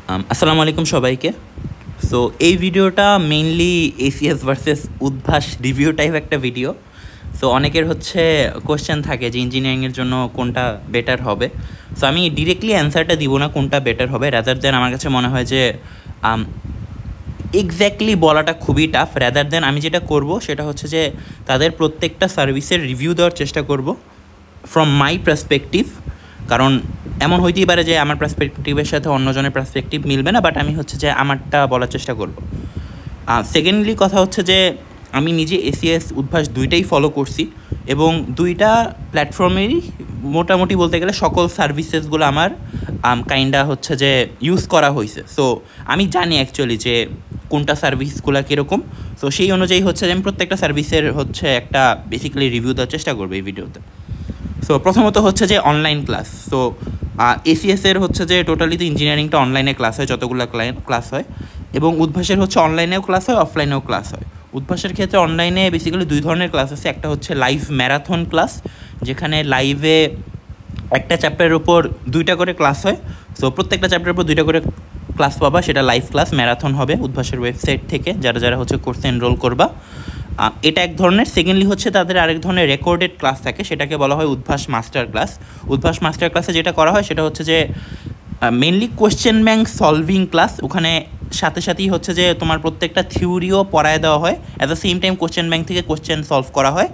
আসসালামু আলাইকুম সবাইকে। সো এই ভিডিওটা mainly ACS versus Udvash review type একটা ভিডিও। সো অনেকের হচ্ছে কোশ্চেন থাকে যে ইঞ্জিনিয়ারিংয়ের জন্য কোনটা বেটার হবে। সো আমি ডিরেক্টলি অ্যান্সারটা দিব না কোনটা বেটার হবে, রাদার দেন আমার কাছে মনে হয় যে এক্স্যাক্টলি বলাটা খুবই টাফ। রাদার দেন আমি যেটা করব সেটা হচ্ছে যে তাদের প্রত্যেকটা সার্ভিসের রিভিউ দেওয়ার চেষ্টা করব ফ্রম মাই পার্সপেক্টিভ। কারণ এমন হইতেই পারে যে আমার পার্সপেক্টিভের সাথে অন্যজনের পার্সপেক্টিভ মিলবে না, বাট আমি হচ্ছে যে আমারটা বলার চেষ্টা করব। সেকেন্ডলি কথা হচ্ছে যে আমি নিজে এসিএস উদ্ভাস দুইটাই ফলো করছি এবং দুইটা প্ল্যাটফর্মেরই মোটামুটি বলতে গেলে সকল সার্ভিসেসগুলো আমার কাইন্ডা হচ্ছে যে ইউজ করা হয়েছে। সো আমি জানি অ্যাকচুয়ালি যে কোনটা সার্ভিসগুলো কীরকম। সো সেই অনুযায়ী হচ্ছে যে আমি প্রত্যেকটা সার্ভিসের হচ্ছে একটা বেসিক্যালি রিভিউ দেওয়ার চেষ্টা করবো এই ভিডিওতে। সো প্রথমত হচ্ছে যে অনলাইন ক্লাস। সো এসিএসের হচ্ছে যে টোটালি তো ইঞ্জিনিয়ারিংটা অনলাইনে ক্লাস হয়, যতগুলো ক্লাস হয়, এবং উদ্ভাসের হচ্ছে অনলাইনেও ক্লাস হয়, অফলাইনেও ক্লাস হয়। উদ্ভাসের ক্ষেত্রে অনলাইনে বেসিক্যালি দুই ধরনের ক্লাস আছে। একটা হচ্ছে লাইভ ম্যারাথন ক্লাস, যেখানে লাইভে একটা চ্যাপ্টারের উপর 2টা করে ক্লাস হয়। সো প্রত্যেকটা চ্যাপ্টারের উপর 2টা করে ক্লাস পাবা, সেটা লাইভ ক্লাস ম্যারাথন হবে উদ্ভাসের ওয়েবসাইট থেকে, যারা যারা হচ্ছে কোর্সে এনরোল করবা। এটা এক ধরনের। সেকেন্ডলি হচ্ছে তাদের আরেক ধরনের রেকর্ডেড ক্লাস থাকে, সেটাকে বলা হয় Udvash master class. Udvash master ক্লাসে যেটা করা হয় সেটা হচ্ছে যে mainly question bank solving class. ওখানে সাথে সাথেই হচ্ছে যে তোমার প্রত্যেকটা থিওরিও পড়ায় দেওয়া হয়, at the same time question bank থেকে কোয়েশ্চেন সলভ করা হয়।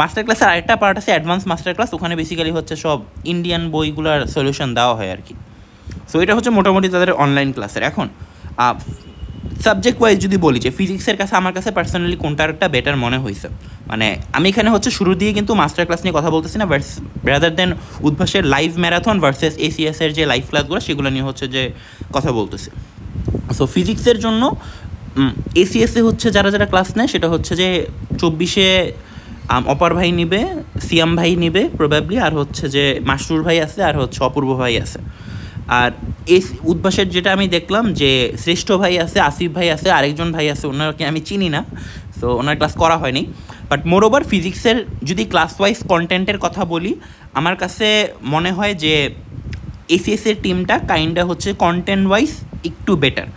মাস্টার ক্লাসের আরেকটা পার্ট আছে অ্যাডভান্স মাস্টার ক্লাস, ওখানে বেসিক্যালি হচ্ছে সব ইন্ডিয়ান বইগুলোর সলিউশন দেওয়া হয় আর কি। সো এটা হচ্ছে মোটামুটি তাদের অনলাইন ক্লাসের। এখন সাবজেক্ট ওয়াইজ যদি বলি যে ফিজিক্সের কাছে আমার কাছে পার্সোনালি কোনটার একটা বেটার মনে হয়েছে, মানে আমি এখানে হচ্ছে শুরু দিয়ে কিন্তু মাস্টার ক্লাস নিয়ে কথা বলতেছি না, রাদার দেন উদ্ভাসের লাইভ ম্যারাথন ভার্সেস এসিএসের যে লাইভ ক্লাসগুলো সেগুলো নিয়ে হচ্ছে যে কথা বলতেছি। সো ফিজিক্সের জন্য এসিএসে হচ্ছে যারা যারা ক্লাস নেয় সেটা হচ্ছে যে 24-এ অপার ভাই নিবে, সিয়াম ভাই নিবে প্রবাবলি, আর হচ্ছে যে মাসরুর ভাই আছে, আর হচ্ছে অপূর্ব ভাই আছে। আর এই উদ্ভাসের যেটা আমি দেখলাম যে শ্রেষ্ঠ ভাই আছে, আসিফ ভাই আছে, আরেকজন ভাই আছে, ওনাকে আমি চিনি না, সো ওনার ক্লাস করা হয়নি। বাট মোর ওভার ফিজিক্সের যদি ক্লাস ওয়াইজ কন্টেন্টের কথা বলি, আমার কাছে মনে হয় যে এসিএসের টিমটা কাইন্ডা হচ্ছে কন্টেন্ট ওয়াইজ একটু বেটার।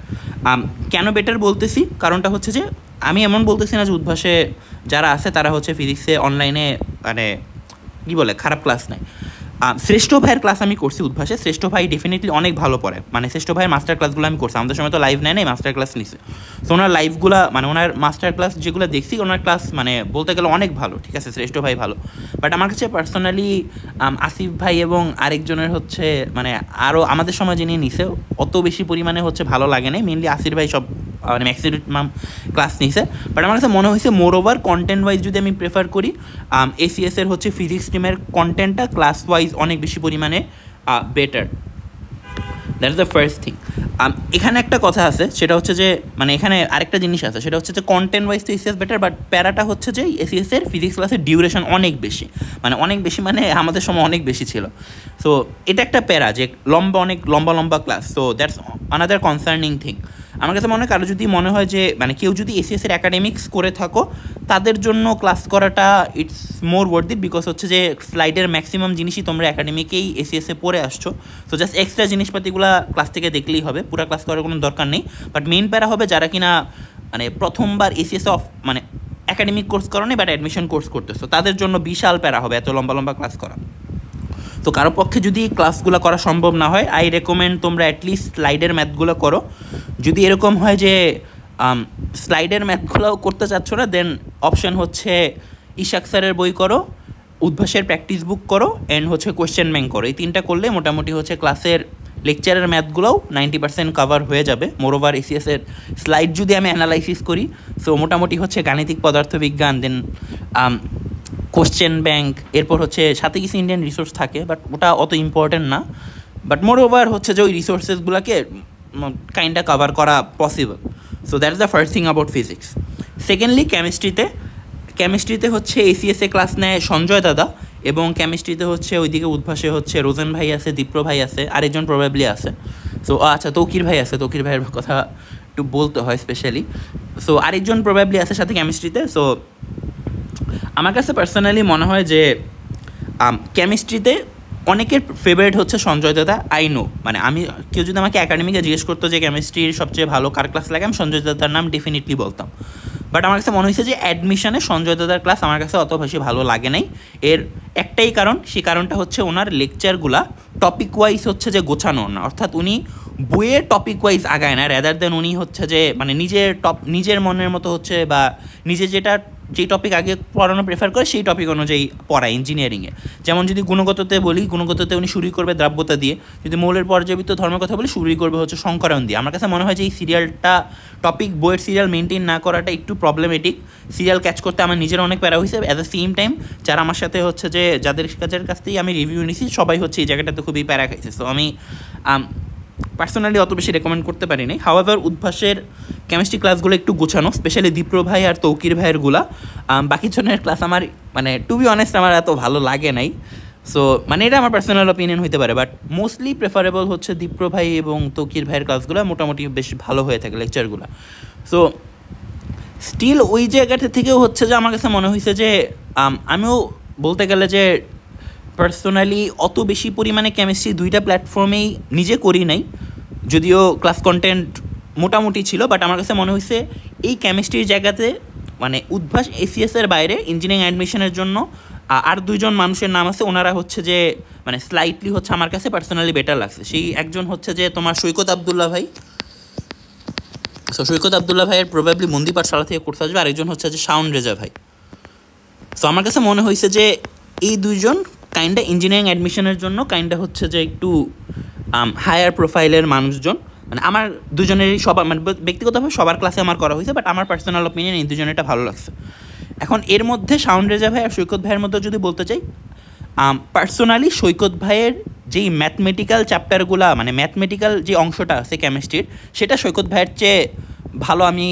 কেন বেটার বলতেছি, কারণটা হচ্ছে যে আমি এমন বলতেছি না যে উদ্ভাসে যারা আছে তারা হচ্ছে ফিজিক্সে অনলাইনে মানে কী বলে খারাপ ক্লাস নেয়। শ্রেষ্ঠ ভাইয়ের ক্লাস আমি করছি উদ্ভাসে, শ্রেষ্ঠ ভাই ডেফিনেটলি অনেক ভালো পড়ে, মানে শ্রেষ্ঠ ভাইয়ের মাস্টার ক্লাসগুলো আমি করছি। আমাদের সময় তো লাইভ নেয় নাই, মাস্টার ক্লাস নিছে। সো ওনার লাইভগুলো মানে ওনার মাস্টার ক্লাস যেগুলো দেখছি, ওনার ক্লাস মানে বলতে গেলে অনেক ভালো, ঠিক আছে, শ্রেষ্ঠ ভাই ভালো। বাট আমার কাছে পার্সোনালি আসিফ ভাই এবং আরেকজনের হচ্ছে মানে আরও আমাদের সময় যিনি নিছে অত বেশি পরিমাণে হচ্ছে ভালো লাগে নাই। মেনলি আসিফ ভাই সব মানে ম্যাক্সিমাম ক্লাস নিছে। বাট আমার কাছে মনে হয়েছে মোর ওভার কন্টেন্ট ওয়াইজ যদি আমি প্রেফার করি, এসিএসের হচ্ছে ফিজিক্স টিমের কন্টেন্টটা ক্লাস ওয়াইজ অনেক বেশি পরিমাণে better. That is the first thing. এখানে একটা কথা আছে, সেটা হচ্ছে যে মানে এখানে আরেকটা জিনিস আছে, সেটা হচ্ছে যে কন্টেন্ট ওয়াইজ তো এসিএস বেটার, বাট প্যারাটা হচ্ছে যে এসিএসের ফিজিক্স ক্লাসের ডিউরেশন অনেক বেশি, মানে অনেক বেশি, মানে আমাদের সময় অনেক বেশি ছিল। সো এটা একটা প্যারা যে অনেক লম্বা class. So that's another concerning thing. আমার কাছে মনে হয় কারো যদি মনে হয় যে মানে কেউ যদি এসিএসের অ্যাকাডেমিক্স করে থাকো, তাদের জন্য ক্লাস করাটা it's more worth it, because হচ্ছে যে স্লাইডের ম্যাক্সিমাম জিনিসই তোমরা অ্যাকাডেমিকেই এসিএসে পড়ে আসছো। সো জাস্ট এক্সট্রা জিনিসপাতিগুলো ক্লাস থেকে দেখলেই হবে, পুরো ক্লাস করার কোনো দরকার নেই। বাট মেইন প্যারা হবে যারা কিনা মানে প্রথমবার এসিএসে মানে অ্যাকাডেমিক কোর্স করো নি বাট অ্যাডমিশন কোর্স করতেছো, তাদের জন্য বিশাল প্যারা হবে এত লম্বা ক্লাস করা। তো কারো পক্ষে যদি ক্লাসগুলো করা সম্ভব না হয়, আই রেকমেন্ড তোমরা অ্যাটলিস্ট স্লাইডের ম্যাথগুলো করো। যদি এরকম হয় যে স্লাইডের ম্যাথগুলোও করতে চাচ্ছ না, দেন অপশান হচ্ছে ইশাক স্যারের বই করো, উদ্ভাসের প্র্যাকটিস বুক করো, অ্যান্ড হচ্ছে কোয়েশ্চেন ব্যাংক করো। এই 3টা করলে মোটামুটি হচ্ছে ক্লাসের লেকচারের ম্যাথগুলোও 90% কভার হয়ে যাবে। মোরওভার এসিএসের স্লাইড যদি আমি অ্যানালাইসিস করি, সো মোটামুটি হচ্ছে গাণিতিক পদার্থবিজ্ঞান, দেন কোশ্চেন ব্যাংক, এরপর হচ্ছে সাথে কিছু ইন্ডিয়ান রিসোর্স থাকে, বাট ওটা অত ইম্পর্টেন্ট না। বাট মোর ওভার হচ্ছে যে ওই রিসোর্সেসগুলোকে কাইন্ডটা কভার করা possible. So that is the first thing about physics. Secondly কেমিস্ট্রিতে হচ্ছে এসিএসএ ক্লাস নেয় সঞ্জয় দাদা, এবং কেমিস্ট্রিতে হচ্ছে ওইদিকে উদ্ভাসে হচ্ছে রোজেন ভাই আছে, দীপ্র ভাই আছে, আরেকজন প্রবাবলি আছে। সো আচ্ছা তৌকির ভাই আছে, তৌকির ভাইয়ের কথা একটু বলতে হয় স্পেশালি। সো আরেকজন প্রবাবলি আছে সাথে কেমিস্ট্রিতে। সো আমার কাছে পার্সোনালি মনে হয় যে কেমিস্ট্রিতে অনেকের ফেভারিট হচ্ছে সঞ্জয় দাদা, আই নো, মানে আমি কেউ যদি আমাকে একাডেমিকে জিজ্ঞেস করতো যে কেমিস্ট্রির সবচেয়ে ভালো কার ক্লাস লাগে, আমি সঞ্জয় দাদার নাম ডেফিনেটলি বলতাম। বাট আমার কাছে মনে হয়েছে যে অ্যাডমিশনে সঞ্জয় দাদার ক্লাস আমার কাছে অত বেশি ভালো লাগে নাই। এর একটাই কারণ, সেই কারণটা হচ্ছে ওনার লেকচারগুলা টপিক ওয়াইজ হচ্ছে যে গোছানো না, অর্থাৎ উনি বইয়ের টপিক ওয়াইজ আগায় না, রেদার দেন উনি হচ্ছে যে মানে নিজের মনের মতো হচ্ছে বা নিজে যেই টপিক আগে পড়ানো প্রেফার করে সেই টপিক অনুযায়ী পড়ায় ইঞ্জিনিয়ারিংয়ে। যেমন যদি গুণগততে বলি, গুণগততে উনি শুরুই করবে দ্রাব্যতা দিয়ে, যদি মৌলের পর্যাবৃত্ত ধর্মের কথা বলি শুরুই করবে হচ্ছে সংকরণ দিয়ে। আমার কাছে মনে হয় যে এই সিরিয়ালটা টপিক বইয়ের সিরিয়াল মেনটেন না করাটা একটু প্রবলেমেটিক। সিরিয়াল ক্যাচ করতে আমার নিজের অনেক প্যারা হয়েছে, অ্যাট দ্য সেম টাইম যারা আমার সাথে হচ্ছে যে যাদের কাছ থেকেই আমি রিভিউ নিছি সবাই হচ্ছে এই জায়গাটাতে খুবই প্যারা খাইছে। সো আমি পার্সোনালি অত বেশি রেকমেন্ড করতে পারি নাই। হাওয়েভার উদ্ভাসের কেমিস্ট্রি ক্লাসগুলো একটু গোছানো, স্পেশালি দীপ্র ভাই আর তৌকির ভাইয়েরগুলা। বাকি জনের ক্লাস আমার মানে টু বি অনেস্ট আমার এত ভালো লাগে নাই। সো মানে এটা আমার পার্সোনাল অপিনিয়ন হতে পারে, বাট মোস্টলি প্রেফারেবল হচ্ছে দীপ্র ভাই এবং তৌকির ভাইয়ের ক্লাসগুলো মোটামুটি বেশ ভালো হয়ে থাকে লেকচারগুলো। সো স্টিল ওই জায়গাটা থেকেও হচ্ছে যে আমার কাছে মনে হয়েছে যে আমিও বলতে গেলে যে পার্সোনালি অত বেশি পরিমাণে কেমিস্ট্রি দুইটা প্ল্যাটফর্মেই নিজে করি নাই, যদিও ক্লাস কন্টেন্ট মোটামুটি ছিল, বাট আমার কাছে মনে হয়েছে এই কেমিস্ট্রির জায়গাতে মানে উদ্ভাস এসিএসের বাইরে ইঞ্জিনিয়ারিং অ্যাডমিশনের জন্য আর দুইজন মানুষের নাম আছে, ওনারা হচ্ছে যে মানে স্লাইটলি হচ্ছে আমার কাছে পার্সোনালি বেটার লাগছে। সেই একজন হচ্ছে যে তোমার সৈকত আবদুল্লাহ ভাই। সো সৈকত আবদুল্লাহ ভাইয়ের প্রবাবলি মন্দি পাঠশালা থেকে কোর্স আসবে, আরেকজন হচ্ছে যে শাওন রেজা ভাই। সো আমার কাছে মনে হয়েছে যে এই দুইজন কাইন্ডা ইঞ্জিনিয়ারিং অ্যাডমিশনের জন্য কাইন্ডা হচ্ছে যে একটু হায়ার প্রোফাইলের মানুষজন। মানে আমার দুজনেরই সবার মানে ব্যক্তিগতভাবে সবার ক্লাসে আমার করা হয়েছে, বাট আমার পার্সোনাল অপিনিয়ন এই দুজনের এটা ভালো লাগছে। এখন এর মধ্যে শাওন রেজা ভাই আর সৈকত ভাইয়ের মধ্যে যদি বলতে চাই, পার্সোনালি সৈকত ভাইয়ের যেই ম্যাথমেটিক্যাল চ্যাপ্টারগুলো মানে ম্যাথমেটিক্যাল যে অংশটা আছে কেমিস্ট্রির, সেটা সৈকত ভাইয়ের চেয়ে ভালো আমি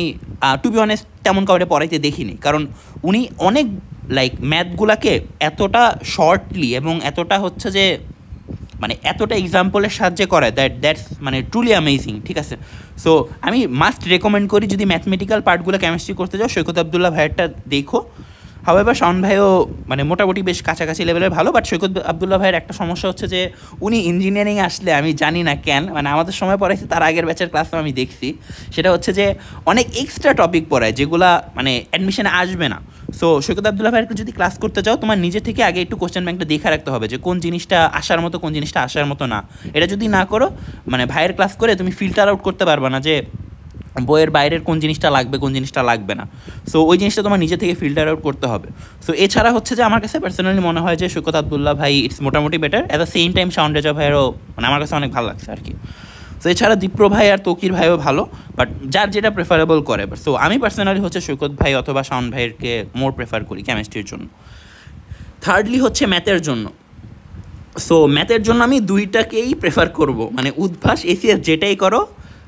টু বি অনেস্ট তেমন কাউরে পড়াইতে দেখিনি। কারণ উনি অনেক লাইক ম্যাথগুলাকে এতটা শর্টলি এবং এতটা হচ্ছে যে মানে এতটা এক্সাম্পলের সাহায্যে করায় দ্যাটস মানে ট্রুলি অ্যামেজিং, ঠিক আছে। সো আমি মাস্ট রেকমেন্ড করি যদি ম্যাথমেটিক্যাল পার্টগুলো কেমিস্ট্রি করতে যাও সৈকত আবদুল্লাহ ভাইয়েরটা দেখো। হাওয়েভার শাওন ভাইও মানে মোটামুটি বেশ কাছাকাছি লেভেলের ভালো, বাট সৈকত আবদুল্লাহ ভাইয়ের একটা সমস্যা হচ্ছে যে উনি ইঞ্জিনিয়ারিং আসলে আমি জানি না কেন, মানে আমাদের সময় পড়াইছে তার আগের ব্যাচের ক্লাসও আমি দেখছি, সেটা হচ্ছে যে অনেক এক্সট্রা টপিক পড়ায় যেগুলা মানে অ্যাডমিশনে আসবে না। সো সৈকত আবদুল্লাহ ভাইয়ের যদি ক্লাস করতে চাও তোমার নিজে থেকে আগে একটু কোশ্চেন ব্যাংকটা দেখে রাখতে হবে যে কোন জিনিসটা আসার মতো কোন জিনিসটা আসার মতো না। এটা যদি না করো মানে ভাইয়ের ক্লাস করে তুমি ফিল্টার আউট করতে পারবে না যে বইয়ের বাইরের কোন জিনিসটা লাগবে কোন জিনিসটা লাগবে না। সো ওই জিনিসটা তোমার নিজে থেকে ফিল্টার আউট করতে হবে। সো এছাড়া হচ্ছে যে আমার কাছে পার্সোনালি মনে হয় যে সৈকত আবদুল্লাহ ভাই ইটস মোটামুটি better, at the same time Shawon Reza ভাইয়েরও মানে আমার কাছে অনেক ভালো লাগছে আর কি। সো এছাড়া দীপ্র ভাই আর তৌকির ভাইও ভালো, বাট যার যেটা প্রেফারেবল করে। সো আমি পার্সোনালি হচ্ছে সৈকত ভাই অথবা শাওন ভাইয়েরকে মোর প্রেফার করি কেমিস্ট্রির জন্য। থার্ডলি হচ্ছে ম্যাথের জন্য। সো ম্যাথের জন্য আমি দুইটাকেই প্রেফার করব, মানে উদ্ভাস এসিএস যেটাই করো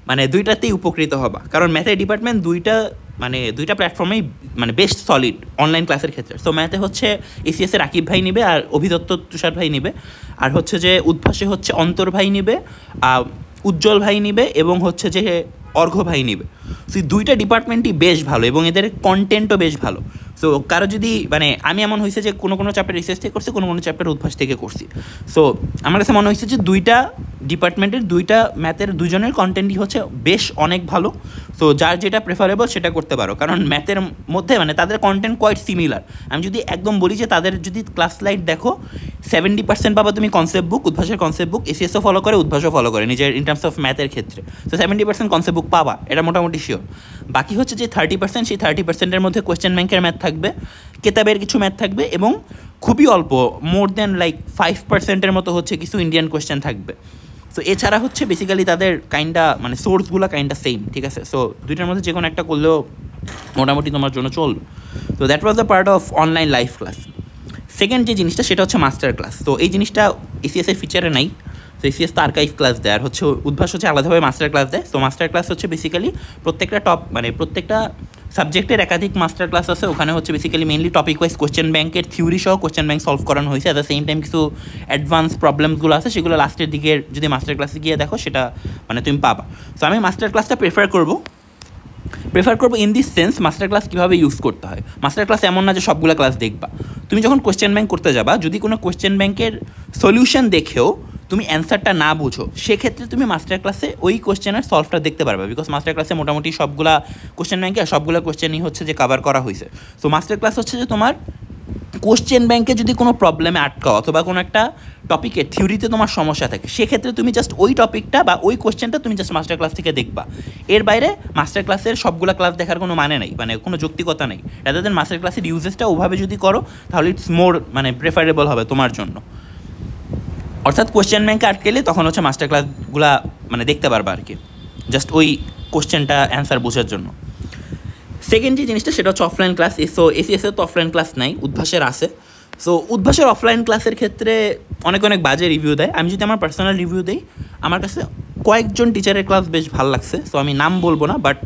মানে দুইটাতেই উপকৃত হবা, কারণ ম্যাথের ডিপার্টমেন্ট দুইটা প্ল্যাটফর্মেই মানে বেস্ট সলিড অনলাইন ক্লাসের ক্ষেত্রে। সো ম্যাথে হচ্ছে এসিএসের আকিব ভাই নিবে আর অভিদত্ত তুষার ভাই নিবে, আর হচ্ছে যে উদ্ভাসে হচ্ছে অন্তর ভাই নিবে, উজ্জ্বল ভাই নিবে এবং হচ্ছে যে অর্ঘ্য ভাই নিবে। সো দুইটা ডিপার্টমেন্টই বেশ ভালো এবং এদের কন্টেন্টও বেশ ভালো। সো কারো যদি মানে আমি এমন হয়েছে যে কোনো চ্যাপ্টার রিসার্চ থেকে করছি, কোনো চ্যাপ্টার উদ্ভাস থেকে করছি। সো আমার কাছে মনে হয়েছে যে দুইটা ডিপার্টমেন্টের দুইটা ম্যাথের দুজনের কন্টেন্টই হচ্ছে বেশ অনেক ভালো। সো যার যেটা প্রেফারেবল সেটা করতে পারো, কারণ ম্যাথের মধ্যে মানে তাদের কন্টেন্ট কোয়াইট সিমিলার। আমি যদি একদম বলি যে তাদের যদি ক্লাস স্লাইড দেখো 70% পাবা তুমি কনসেপ্ট বুক, উদ্ভাসের কনসেপ্ট বুক, এসিএসও ফলো করে উদ্ভাসও ফলো করে নিজের ইন টার্মস অফ ম্যাথের ক্ষেত্রে। তো 70% কনসেপ্ট বুক পাবা, এটা মোটামুটি শিওর। বাকি হচ্ছে যে 30%, সেই 30%-এর মধ্যে কোয়েশ্চেন ব্যাংকের ম্যাথ থাকবে, কেতাবের কিছু ম্যাথ থাকবে এবং খুবই অল্প মোর দেন লাইক 5%-এর মতো হচ্ছে কিছু ইন্ডিয়ান কোয়েশ্চেন থাকবে। সো এছাড়া হচ্ছে বেসিক্যালি তাদের কাইন্ডা মানে সোর্সগুলো কাইন্ডা সেম, ঠিক আছে। সো দুইটার মধ্যে যে কোনো একটা করলেও মোটামুটি তোমার জন্য চলবে। তো that was the part of online live class. Second যে জিনিসটা সেটা হচ্ছে মাস্টার ক্লাস। তো এই জিনিসটা এসিএসের ফিচারে নাই। তো এসিএস তো আর্কাইভ ক্লাস দেয়, আর হচ্ছে উদ্ভাস হচ্ছে আলাদাভাবে মাস্টার ক্লাস দেয়। তো মাস্টার ক্লাস হচ্ছে বেসিক্যালি প্রত্যেকটা সাবজেক্টের একাধিক মাস্টার ক্লাস আছে, ওখানে হচ্ছে basically mainly topic wise question ব্যাংকের থিওরি সহ কোয়েশ্চেন ব্যাংক সলভ করানো হয়েছে। অ্যাট দ্য সেম টাইম কিছু অ্যাডভান্স প্রবলেমসগুলো আছে সেগুলো লাস্টের দিকে যদি মাস্টার ক্লাসে গিয়ে দেখো সেটা মানে তুমি পাবা। সো আমি মাস্টার ক্লাসটা প্রেফার করবো, প্রেফার করবো in this sense master class কীভাবে ইউজ করতে হয়। মাস্টার ক্লাস এমন না যে সবগুলো ক্লাস দেখবা, তুমি যখন কোয়েশ্চেন ব্যাংক করতে যাবা যদি কোনো কোয়েশ্চেন ব্যাংকের সলিউশন দেখেও তুমি অ্যান্সারটা না বুঝো, সেক্ষেত্রে তুমি মাস্টার ক্লাসে ওই কোয়েশ্চেনের সলভটা দেখতে পারবে, বিকজ মাস্টার ক্লাসে মোটামুটি সবগুলা কোয়েশ্চেন ব্যাংকে সবগুলো কোয়েশ্চেনই হচ্ছে যে কভার করা হয়েছে। সো মাস্টার ক্লাস হচ্ছে যে তোমার কোশ্চেন ব্যাংকে যদি কোনো প্রবলেমে আটকাও অথবা কোনো একটা টপিকের থিওরিতে তোমার সমস্যা থাকে, সেক্ষেত্রে তুমি জাস্ট ওই টপিকটা বা ওই কোশ্চেনটা তুমি জাস্ট মাস্টার ক্লাস থেকে দেখবা। এর বাইরে মাস্টার ক্লাসের সবগুলো ক্লাস দেখার কোনো মানে নেই, মানে কোনো যৌক্তিকতা নেই। রাদার দেন মাস্টার ক্লাসের ইউজেসটা ওভাবে যদি করো তাহলে ইটস মোর মানে প্রেফারেবল হবে তোমার জন্য। অর্থাৎ কোশ্চেন ব্যাংকে আটকেলে তখন হচ্ছে মাস্টার ক্লাসগুলা মানে দেখতে পারবা আর কি, জাস্ট ওই কোশ্চেনটা অ্যান্সার বোঝার জন্য। সেকেন্ড যে জিনিসটা সেটা হচ্ছে অফলাইন ক্লাস। সো এসিএসের তো অফলাইন ক্লাস নাই, উদ্ভাসের আছে। সো উদ্ভাসের অফলাইন ক্লাসের ক্ষেত্রে অনেক অনেক বাজে রিভিউ দেয়। আমি যদি আমার পার্সোনাল রিভিউ দিই, আমার কাছে কয়েকজন টিচারের ক্লাস বেশ ভালো লাগছে। সো আমি নাম বলবো না, বাট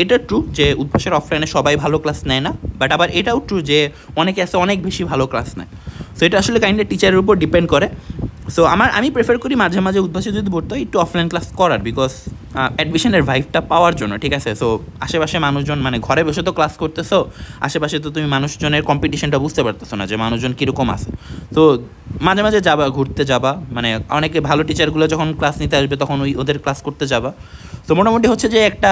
এটা ট্রু যে উদ্ভাসের অফলাইনে সবাই ভালো ক্লাস নেয় না, বাট আবার এটাও ট্রু যে অনেকে আছে অনেক বেশি ভালো ক্লাস নেয়। সো এটা আসলে কাইন্ডলি টিচারের উপর ডিপেন্ড করে। সো আমি প্রেফার করি মাঝে মাঝে উদ্ভাসে যদি ভর্তি হয় একটু অফলাইন ক্লাস করার, বিকজ অ্যাডমিশনের ভাইবটা পাওয়ার জন্য, ঠিক আছে। সো আশেপাশে মানুষজন মানে ঘরে বসে তো ক্লাস করতেছো, আশেপাশে তো তুমি মানুষজনের কম্পিটিশনটা বুঝতে পারতেছো না যে মানুষজন কীরকম আছে। তো মাঝে মাঝে যাবা, ঘুরতে যাবা, মানে অনেকে ভালো টিচারগুলো যখন ক্লাস নিতে আসবে তখন ওদের ক্লাস করতে যাবা। তো মোটামুটি হচ্ছে যে একটা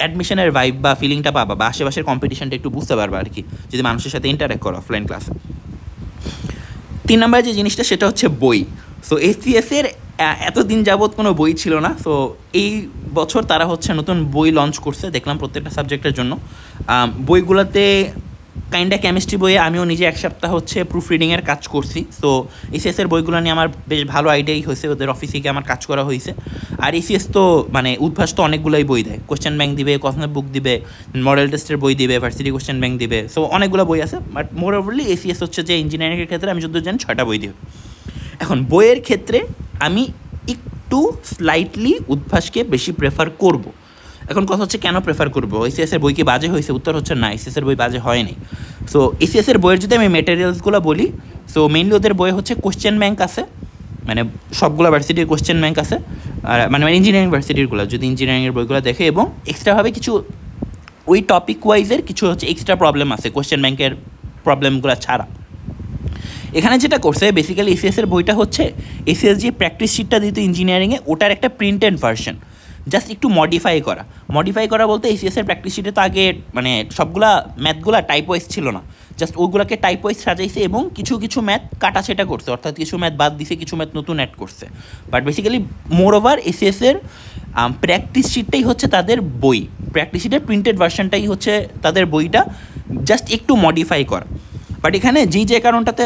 অ্যাডমিশনের ভাইব বা ফিলিংটা পাবা বা আশেপাশের কম্পিটিশনটা একটু বুঝতে পারবা আর কি, যদি মানুষের সাথে ইন্টারেক্ট করো অফলাইন ক্লাসে। 3 নম্বরে যে জিনিসটা সেটা হচ্ছে বই। সো এসিএসের এতদিন যাবৎ কোনো বই ছিল না। সো এই বছর তারা হচ্ছে নতুন বই লঞ্চ করছে, দেখলাম প্রত্যেকটা সাবজেক্টের জন্য। বইগুলোতে কাইন্ডা কেমিস্ট্রি বইয়ে আমিও নিজে 1 সপ্তাহ হচ্ছে প্রুফ রিডিংয়ের কাজ করছি। সো এসিএসের বইগুলো নিয়ে আমার বেশ ভালো আইডিয়াই হয়েছে, ওদের অফিসে গিয়ে আমার কাজ করা হয়েছে। আর এসিএস তো মানে উদ্ভাস তো অনেকগুলোই বই দেয়, কোশ্চেন ব্যাংক দিবে, কসমেট বুক দিবে, মডেল টেস্টের বই দিবে, ভার্সিটি কোশ্চেন ব্যাংক দিবে। সো অনেকগুলো বই আছে, বাট মোর ওভারলি এসিএস হচ্ছে যে ইঞ্জিনিয়ারিংয়ের ক্ষেত্রে আমি যতদূর জানি 6টা বই দিবে। এখন বইয়ের ক্ষেত্রে আমি একটু স্লাইটলি উদ্ভাসকে বেশি প্রেফার করব। এখন কথা হচ্ছে কেন প্রেফার করবো, এসিএসের বই কি বাজে হয়েছে? উত্তর হচ্ছে না, এসিএসের বই বাজে হয়নি। সো এসিএসের বইয়ের যদি আমি মেটেরিয়ালসগুলো বলি, সো মেইনলি ওদের বই হচ্ছে কোশ্চেন ব্যাংক আছে, মানে সবগুলো ভার্সিটির কোশ্চেন ব্যাংক আছে, আর মানে ইঞ্জিনিয়ারিং ভার্সিটিরগুলো যদি ইঞ্জিনিয়ারিংয়ের বইগুলো দেখে, এবং এক্সট্রাভাবে কিছু ওই টপিক ওয়াইজের কিছু হচ্ছে এক্সট্রা প্রবলেম আছে কোশ্চেন ব্যাংকের প্রবলেমগুলো ছাড়া। এখানে যেটা করছে বেসিক্যালি এসিএসের বইটা হচ্ছে এসিএস যে প্র্যাকটিস শিটটা দিত ইঞ্জিনিয়ারিংয়ে, ওটার একটা প্রিন্টেড ভার্সন, জাস্ট একটু মডিফাই করা বলতে এসিএসের প্র্যাকটিস শিটে তো আগে মানে সবগুলা ম্যাথগুলা টাইপ ওয়াইজ ছিল না, জাস্ট ওইগুলোকে টাইপ ওয়াইজ সাজাইছে এবং কিছু কিছু ম্যাথ কাটাছেটা করছে, অর্থাৎ কিছু ম্যাথ বাদ দিছে, কিছু ম্যাথ নতুন অ্যাড করছে। বাট বেসিক্যালি মোর ওভার এসিএসের প্র্যাকটিস শিটটাই হচ্ছে তাদের বই, প্র্যাকটিস শিটের প্রিন্টেড ভার্সনটাই হচ্ছে তাদের বইটা, জাস্ট একটু মডিফাই করা। বাট এখানে যে কারণটাতে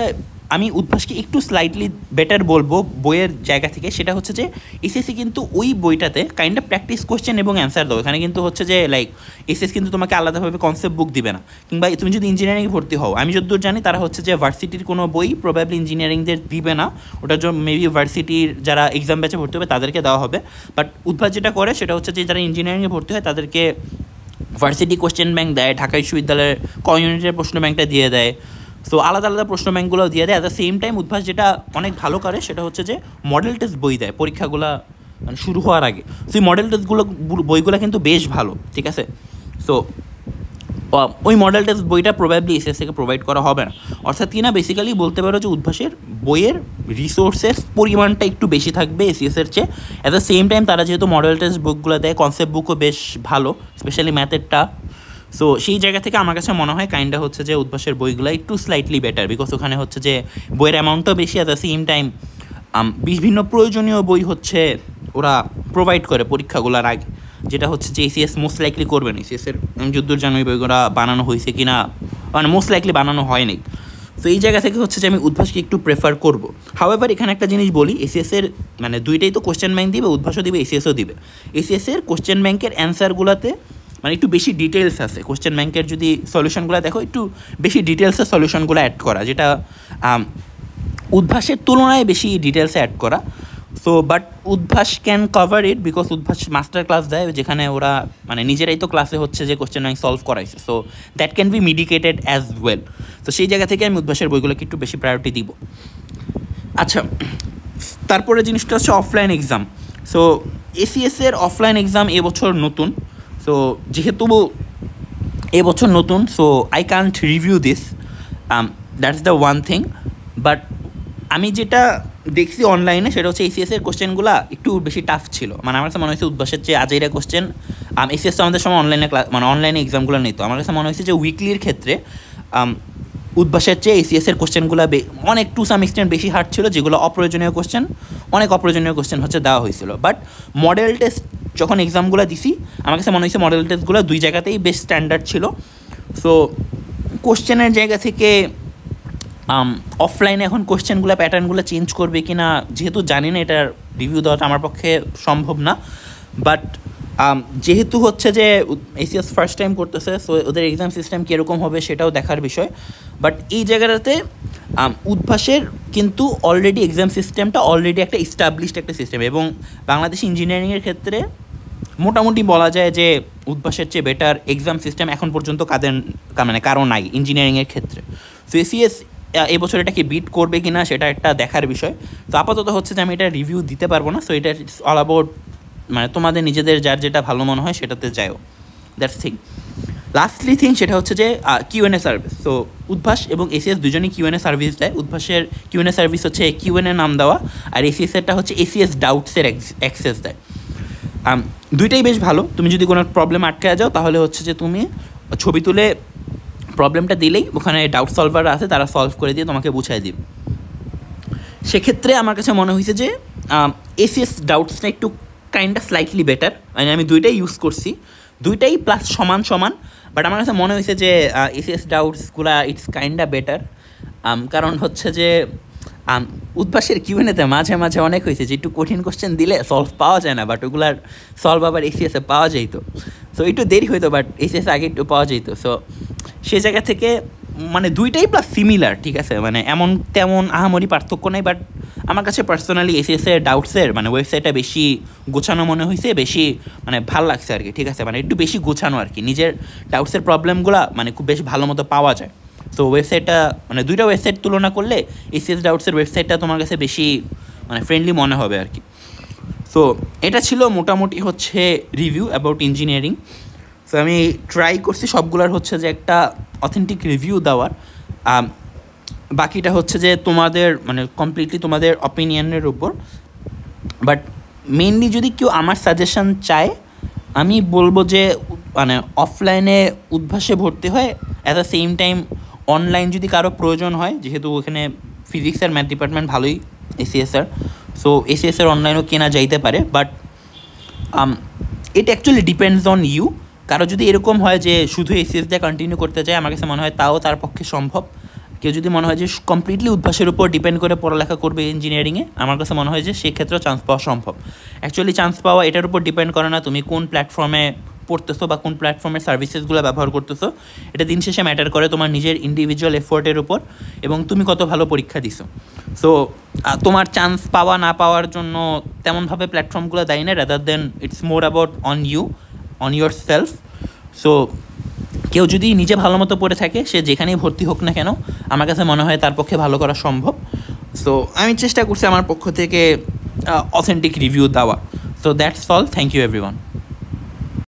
আমি উদ্ভাসকে একটু স্লাইটলি বেটার বলবো বইয়ের জায়গা থেকে, সেটা হচ্ছে যে এসএসসি কিন্তু ওই বইটাতে কাইন্ড অফ প্র্যাকটিস কোশ্চেন এবং অ্যান্সার দাও। এখানে কিন্তু হচ্ছে যে লাইক এসএস কিন্তু তোমাকে আলাদাভাবে কনসেপ্ট বুক দিবে না, কিংবা তুমি যদি ইঞ্জিনিয়ারিং ভর্তি হও, আমি যতদূর জানি তারা হচ্ছে যে ভার্সিটির কোনো বই প্রবাবলি ইঞ্জিনিয়ারিংদের দিবে না, ওটার জন্য মেবি ভার্সিটির যারা এক্সাম ব্যাচে ভর্তি হবে তাদেরকে দেওয়া হবে। বাট উদ্ভাস যেটা করে সেটা হচ্ছে যে যারা ইঞ্জিনিয়ারিংয়ে ভর্তি হয় তাদেরকে ভার্সিটি কোশ্চেন ব্যাংক দেয়, ঢাকা বিশ্ববিদ্যালয়ের ক ইউনিটের প্রশ্ন ব্যাংকটা দিয়ে দেয়। সো আলাদা আলাদা প্রশ্ন ব্যাংকগুলো দিয়ে দেয়। At the same time Udvash যেটা অনেক ভালো করে সেটা হচ্ছে যে মডেল টেস্ট বই দেয় পরীক্ষাগুলো মানে শুরু হওয়ার আগে। সো এই মডেল টেস্টগুলো বইগুলো কিন্তু বেশ ভালো, ঠিক আছে। সো ওই মডেল টেস্ট বইটা প্রবাবলি এসএস থেকে প্রোভাইড করা হবে না, অর্থাৎ কি না বেসিক্যালি বলতে পারো যে উদ্ভাসের বইয়ের রিসোর্সের পরিমাণটা একটু বেশি থাকবে এসিএসের চেয়ে। অ্যাট দ্য সেম টাইম তারা যেহেতু মডেল টেস্ট বুকগুলো দেয়, কনসেপ্ট বুকও বেশ ভালো, স্পেশালি ম্যাথেরটা। সো সেই জায়গা থেকে আমার কাছে মনে হয় কাইন্ডা হচ্ছে যে উদ্ভাসের বইগুলো একটু স্লাইটলি বেটার, বিকজ ওখানে হচ্ছে যে বইয়ের অ্যামাউন্টও বেশি, অ্যাট দ্য সেম টাইম বিভিন্ন প্রয়োজনীয় বই হচ্ছে ওরা প্রোভাইড করে পরীক্ষাগুলোর আগে, যেটা হচ্ছে যে এসিএস মোস্ট লাইকলি করবে না। এসিএসের আমি যদ্দূর জানি বইগুলো বানানো হয়েছে কি না, মানে মোস্ট লাইকলি বানানো হয়নি। সো এই জায়গা থেকে হচ্ছে যে আমি উদ্ভাসকে একটু প্রেফার করবো। হাওয়েভার এখানে একটা জিনিস বলি, এসিএসের মানে দুইটাই তো কোশ্চেন ব্যাংক দিবে, উদ্ভাসও দিবে, এসিএসও দিবে। এসিএসের কোশ্চেন ব্যাংকের অ্যান্সারগুলোতে মানে একটু বেশি ডিটেলস আছে, কোশ্চেন ব্যাংকের যদি সলিউশনগুলো দেখো একটু বেশি ডিটেলসের সলিউশনগুলো অ্যাড করা, যেটা উদ্ভাসের তুলনায় বেশি ডিটেলসে অ্যাড করা। So but Udvash can cover it, because Udvash master class দেয় যেখানে ওরা মানে নিজেরাই তো ক্লাসে হচ্ছে যে কোশ্চেন ব্যাংক সলভ করাইছে, so that can be mitigated as well. তো সেই জায়গা থেকে আমি উদ্ভাসের বইগুলোকে একটু বেশি প্রায়োরিটি দিব। আচ্ছা, তারপরে জিনিসটা হচ্ছে অফলাইন এক্সাম। সো এসিএসের অফলাইন এক্সাম এবছর নতুন। সো সো যেহেতু এবছর নতুন, so I can't review this, that's the one thing. But আমি যেটা দেখছি অনলাইনে সেটা হচ্ছে এসিএসের কোশ্চেনগুলো একটু বেশি টাফ ছিল। মানে আমার কাছে মনে হয়েছে উদ্ভাসের চেয়ে আজেরা কোশ্চেন, এসিএস তো আমাদের সময় অনলাইনে মানে অনলাইনে এক্সামগুলো নিত, আমার কাছে মনে হয়েছে যে উইকলির ক্ষেত্রে উদ্ভাসের চেয়ে এসিএসের কোশ্চেনগুলো অনেক টু সাম এক্সটেন্ট বেশি হার্ড ছিল, যেগুলো অপ্রয়োজনীয় কোশ্চেন, অনেক অপ্রয়োজনীয় কোশ্চেন হচ্ছে দেওয়া হয়েছিল। বাট মডেল টেস্ট যখন এক্সামগুলো দিছি আমার কাছে মনে হয়েছে মডেল টেস্টগুলো দুই জায়গাতেই বেশ স্ট্যান্ডার্ড ছিল। সো কোশ্চেনের জায়গা থেকে অফলাইনে এখন কোশ্চেনগুলো প্যাটার্নগুলো চেঞ্জ করবে কি না যেহেতু জানি না, এটার রিভিউ দেওয়াটা আমার পক্ষে সম্ভব না। বাট যেহেতু হচ্ছে যে এসিএস ফার্স্ট টাইম করতেছে, সো ওদের এক্সাম সিস্টেম কীরকম হবে সেটাও দেখার বিষয়। বাট এই জায়গাটাতে উদ্ভাসের কিন্তু অলরেডি এক্সাম সিস্টেমটা অলরেডি একটা এস্টাবলিশড একটা সিস্টেম, এবং বাংলাদেশ ইঞ্জিনিয়ারিংয়ের ক্ষেত্রে মোটামুটি বলা যায় যে উদ্ভাসের চেয়ে বেটার এক্সাম সিস্টেম এখন পর্যন্ত কারো নাই ইঞ্জিনিয়ারিংয়ের ক্ষেত্রে। সো এসিএস এবছর এটাকে বিট করবে কি না সেটা একটা দেখার বিষয়। তো আপাতত হচ্ছে যে আমি এটা রিভিউ দিতে পারবো না, সো এটা অল অ্যাবাউট মানে তোমাদের নিজেদের যার যেটা ভালো মনে হয় সেটাতে যাও, দ্যাটস থিং। লাস্টলি থিং সেটা হচ্ছে যে কিউএনএ সার্ভিস। সো উদ্ভাস এবং এসিএস দুজনেই কিউএনএ সার্ভিস দেয়। উদ্ভাসের কিউএনএ সার্ভিস হচ্ছে কিউএনএ নাম দেওয়া, আর এসিএসেরটা হচ্ছে এসিএস ডাউটসের অ্যাক্সেস দেয়। দুইটাই বেশ ভালো। তুমি যদি কোনো প্রবলেম আটকে যাও তাহলে হচ্ছে যে তুমি ছবি তুলে প্রবলেমটা দিলেই ওখানে ডাউট সলভার আছে, তারা সলভ করে দিয়ে তোমাকে বুঝাই দিবে। সেক্ষেত্রে আমার কাছে মনে হয়েছে যে এসিএস ডাউটসটা একটু কাইন্ডটা স্লাইটলি বেটার। মানে আমি দুইটাই ইউজ করছি, দুইটাই প্লাস সমান সমান। বাট আমার কাছে মনে হয়েছে যে এসিএস ডাউটসগুলা ইটস কাইন্ডা বেটার। কারণ হচ্ছে যে উদ্ভাসের কিউএনএতে মাঝে মাঝে অনেক হয়েছে যে একটু কঠিন কোশ্চেন দিলে সলভ পাওয়া যায় না, বাট ওগুলার সলভ আবার এসিএসে পাওয়া যেত। সো একটু দেরি হইতো, বাট এসিএস আগে একটু পাওয়া যেত। সো সে জায়গা থেকে মানে দুইটাই প্লাস সিমিলার, ঠিক আছে, মানে এমন তেমন আহামরি পার্থক্য নেই। বাট আমার কাছে পার্সোনালি এসিএসের ডাউটসের মানে ওয়েবসাইটটা বেশি গোছানো মনে হয়েছে, বেশি মানে ভাল লাগছে আর কি, ঠিক আছে, মানে একটু বেশি গোছানো আর কি, নিজের ডাউটসের প্রবলেমগুলো মানে খুব বেশ ভালো মতো পাওয়া যায়। সো ওয়েবসাইটটা মানে দুইটা ওয়েবসাইট তুলনা করলে এসিএস ডাউটসের ওয়েবসাইটটা তোমার কাছে বেশি মানে ফ্রেন্ডলি মনে হবে আর কি। সো এটা ছিল মোটামুটি হচ্ছে রিভিউ অ্যাবাউট ইঞ্জিনিয়ারিং। সো আমি ট্রাই করছি সবগুলোর হচ্ছে যে একটা অথেন্টিক রিভিউ দেওয়ার। বাকিটা হচ্ছে যে তোমাদের মানে কমপ্লিটলি তোমাদের অপিনিয়নের উপর। বাট মেইনলি যদি কেউ আমার সাজেশন চায় আমি বলবো যে মানে অফলাইনে উদ্ভাসে ভর্তি হয়, at the same time online যদি কারো প্রয়োজন হয়, যেহেতু ওখানে ফিজিক্স আর ম্যাথ ডিপার্টমেন্ট ভালোই এসিএসআর, সো এসিএসআর অনলাইনও কেনা যাইতে পারে। But it actually depends on you. কারো যদি এরকম হয় যে শুধু এসিএস দিয়ে কন্টিনিউ করতে চায়, আমার কাছে মনে হয় তাও তার পক্ষে সম্ভব। কেউ যদি মনে হয় যে কমপ্লিটলি উদ্ভাসের উপর ডিপেন্ড করে পড়ালেখা করবে ইঞ্জিনিয়ারিংয়ে, আমার কাছে মনে হয় যে সেক্ষেত্রেও চান্স পাওয়া সম্ভব। অ্যাকচুয়ালি চান্স পাওয়া এটার উপর ডিপেন্ড করে না তুমি কোন প্ল্যাটফর্মে পড়তেছো বা কোন প্ল্যাটফর্মের সার্ভিসেসগুলো ব্যবহার করতেছো, এটা দিন শেষে ম্যাটার করে তোমার নিজের ইন্ডিভিজুয়াল এফোর্টের উপর এবং তুমি কত ভালো পরীক্ষা দিছো। সো তোমার চান্স পাওয়া না পাওয়ার জন্য তেমনভাবে প্ল্যাটফর্মগুলো দায়ী না, rather than it's more about on you, on yourself. So কেউ যদি নিজে ভালো মতো পড়ে থাকে সে যেখানেই ভর্তি হোক না কেন, আমার কাছে মনে হয় তার পক্ষে ভালো করা সম্ভব। সো আমি চেষ্টা করছি আমার পক্ষ থেকে অথেন্টিক রিভিউ দেওয়া। So that's all, thank you everyone.